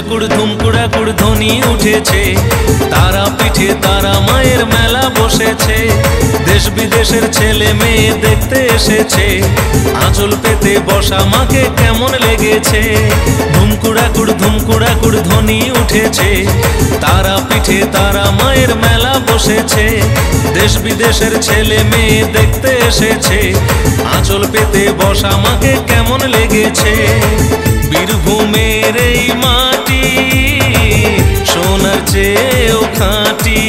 ধুমকুড়াকুড় ধুমকুড়াকুড় ধ্বনি উঠেছে, তারা পিঠে তারা মায়ের মেলা বসেছে। দেশ বিদেশের ছেলে মেয়ে দেখতে এসেছে, আঁচল পেতে বসা মাকে কেমন লেগেছে। ধুমকুড়াকুড় ধুমকুড়াকুড় ধ্বনি উঠেছে, তারা পিঠে তারা মায়ের মেলা বসেছে। দেশ বিদেশের ছেলে মেয়ে দেখতে এসেছে, আঁচল পেতে বসা মাকে কেমন লেগেছে। বীরভূমের এই মাটি সোনার চেয়েও খাঁটি,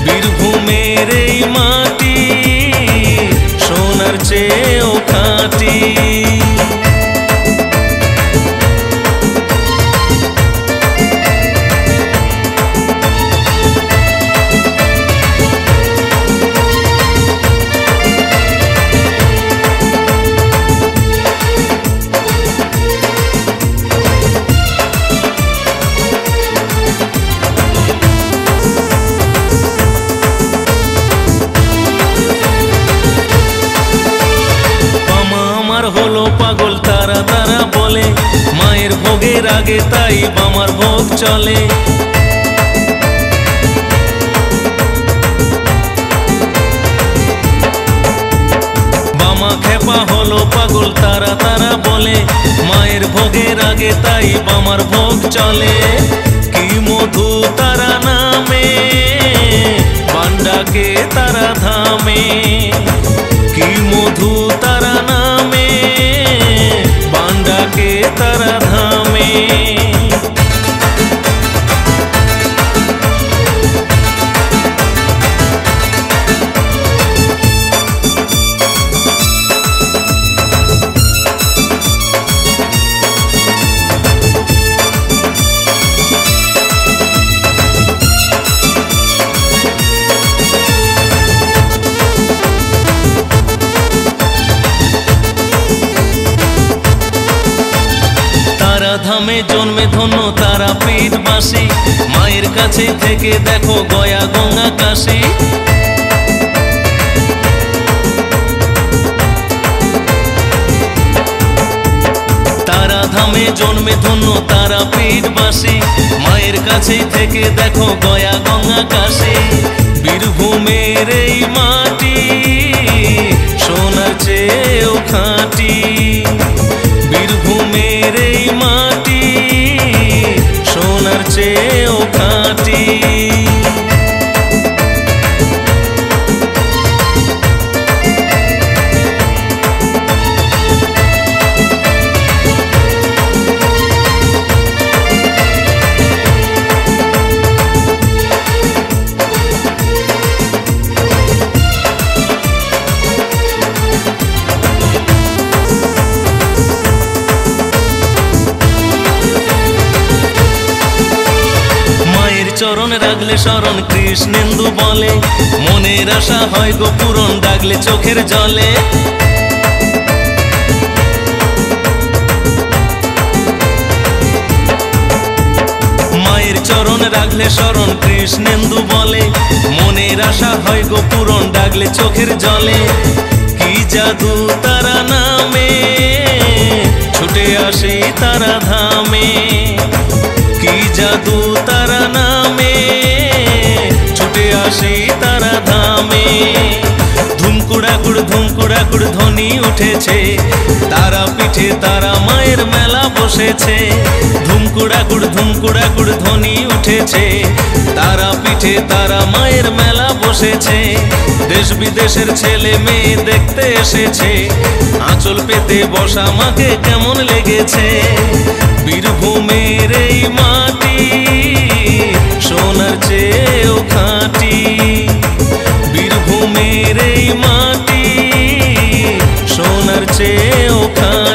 বীরভূমের এই মাটি সোনার চেয়েও খাঁটি। হলো পাগল তারা তারা বলে, মায়ের ভোগের আগে তাই বামার ভোগ চলে। বামা খেপা হলো পাগল তারা তারা বলে, মায়ের ভোগের আগে তাই বামার ভোগ চলে। কি মধু তারা নামে বান্ডাকে তারা ধামে, কি মধু তারা নামে বান্ডাকে তারা ধামে। ধামে জন্মে ধন্য তারা পীঠবাসী, মায়ের কাছে থেকে দেখো গয়া গঙ্গা কাশী। তারা ধামে জন্মে ধন্য তারা পীঠবাসী, মায়ের কাছে থেকে দেখো গয়া গঙ্গা কাশী। বীরভূমের এই মাটি সোনার চেয়েও খাঁটি, বীরভূমের এই মাটি সোনার চেয়েও খাঁটি। চরণ রাখলে শরণ কৃষ্ণেন্দু বলে, মনের আশা হয় গো পূরণ ডাকলে চোখের জলে। মায়ের চরণ রাখলে শরণ কৃষ্ণেন্দু বলে, মনের আশা হয় গো পূরণ ডাকলে চোখের জলে। কি জাদু তারা নামে ছুটে আসে তারা ধামে, কি জাদু তারা নামে ছুটে আসে তারা ধামে। ধুমকুড়াকুড় ধুমকুড়াকুড় ধ্বনি উঠেছে, তারা পিঠে তারা মায়ের মেলা বসেছে। ধুমকুড়াকুড় ধুমকুড়াকুড় ধ্বনি উঠেছে, তারা পিঠে তারা মায়ের মেলা বসেছে। দেশ বিদেশের ছেলে মেয়ে দেখতে এসেছে, আঁচল পেতে বসা মাকে কেমন লেগেছে। বীরভূমের এই মাটি সোনার চেয়েও খাঁটি, বীরভূমের এই মাটি সোনার চেয়েও খাঁটি।